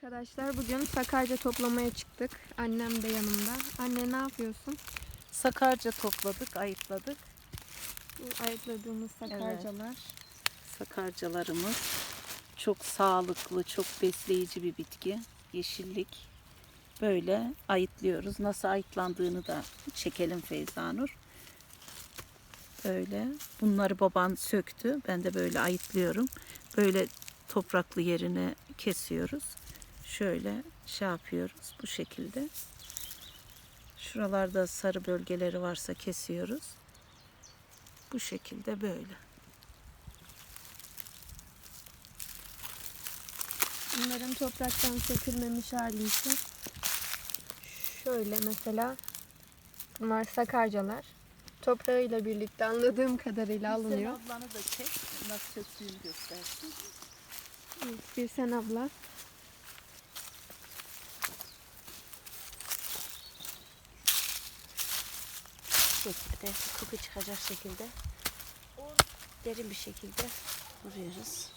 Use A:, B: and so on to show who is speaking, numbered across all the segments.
A: Arkadaşlar bugün sakarca toplamaya çıktık. Annem de yanımda. Anne ne yapıyorsun?
B: Sakarca topladık, ayıkladık.
A: Bu ayıkladığımız sakarcalar.
B: Evet. Sakarcalarımız çok sağlıklı, çok besleyici bir bitki. Yeşillik. Böyle ayıtlıyoruz. Nasıl ayıtlandığını da çekelim Feyza Nur. Böyle. Bunları baban söktü. Ben de böyle ayıtlıyorum. Böyle topraklı yerini kesiyoruz. Şöyle şey yapıyoruz bu şekilde. Şuralarda sarı bölgeleri varsa kesiyoruz. Bu şekilde böyle.
A: Bunların topraktan sökülmemiş hali ise şöyle mesela bunlar sakarcalar. Toprağıyla birlikte anladığım kadarıyla alınıyor.
B: Sen ablanı da çek. Nasıl söktüğünü göstersin.
A: Bir sen abla.
B: Bu şekilde koku çıkacak şekilde derin bir şekilde vuruyoruz.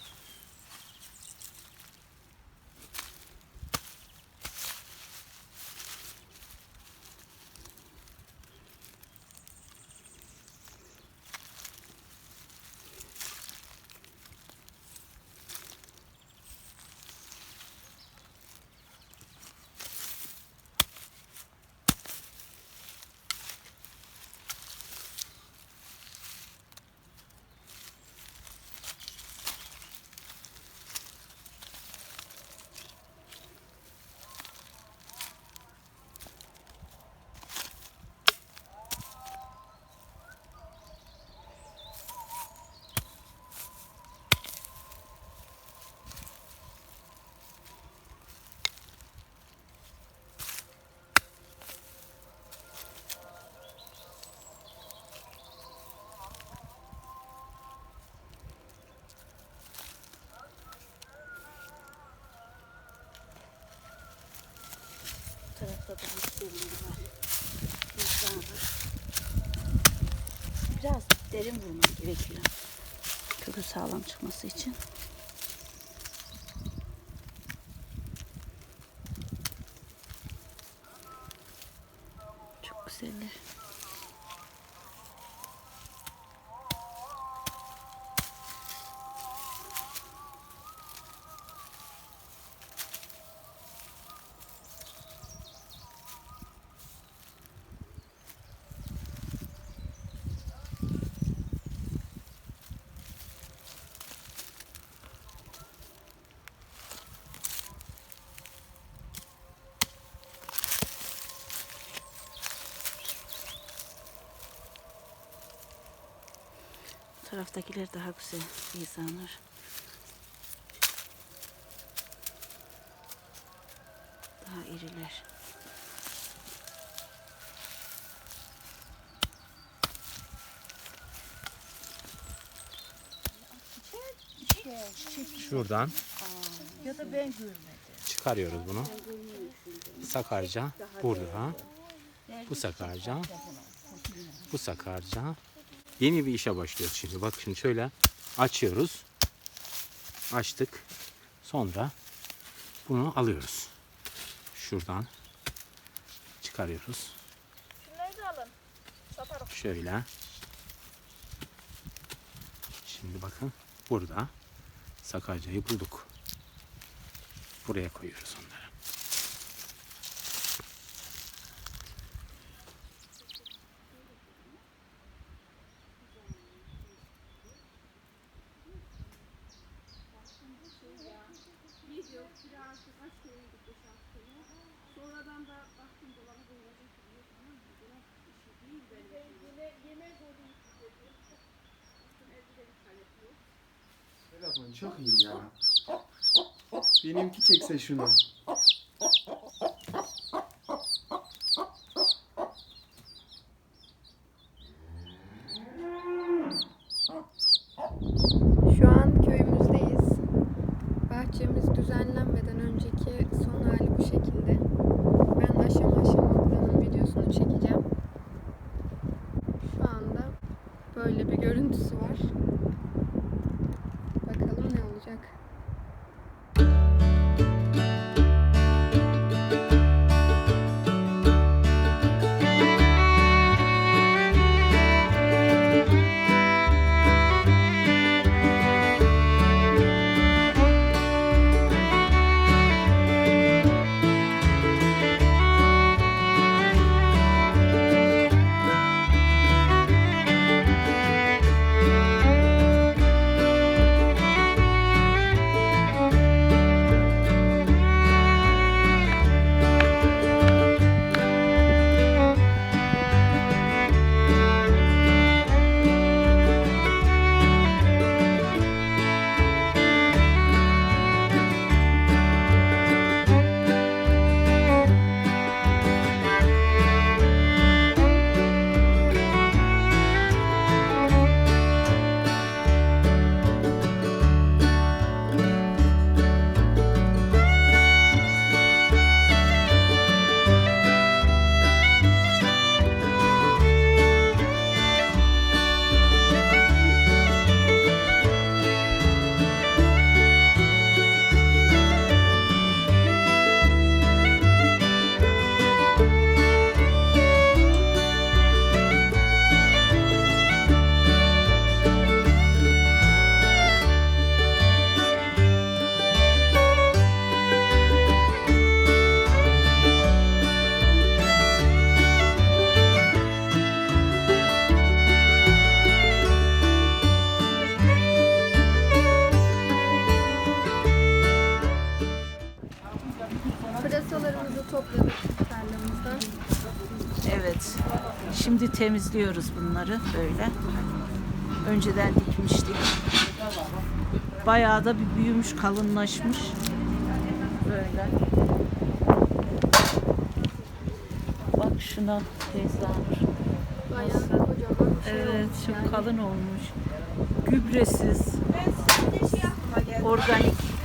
B: Bu tarafta da bir var. Biraz derin vurmam gerekiyor. Kökü sağlam çıkması için. Çok güzeller. Bu taraftakiler daha güzel insanlar. Daha iriler.
C: Şuradan
B: Ya da ben görmedim.
C: çıkarıyoruz bunu. Sakarca burada. Bu sakarca. Bu sakarca. Yeni bir işe başlıyoruz şimdi. Bak şimdi şöyle açıyoruz. Açtık. Sonra bunu alıyoruz. Şuradan çıkarıyoruz.
A: Şunları da alın. Satarım.
C: Şöyle. Şimdi bakın burada sakarcayı bulduk. Buraya koyuyoruz onları.
D: Telefon çok iyi ya. Benimki çekse şunu.
A: Şu an köyümüzdeyiz. Bahçemiz düzenlenmeden önceki son hali bu şekilde. Ben aşama aşama buranın videosunu çekeceğim. Şu anda böyle bir görüntüsü var. Bakalım ne olacak.
B: Evet. Şimdi temizliyoruz bunları böyle. Önceden dikmiştik. Bayağı da bir büyümüş, kalınlaşmış. Böyle. Bak şuna teyze.
A: Bayağı kocaman.
B: Evet, çok kalın olmuş. Gübresiz, organik.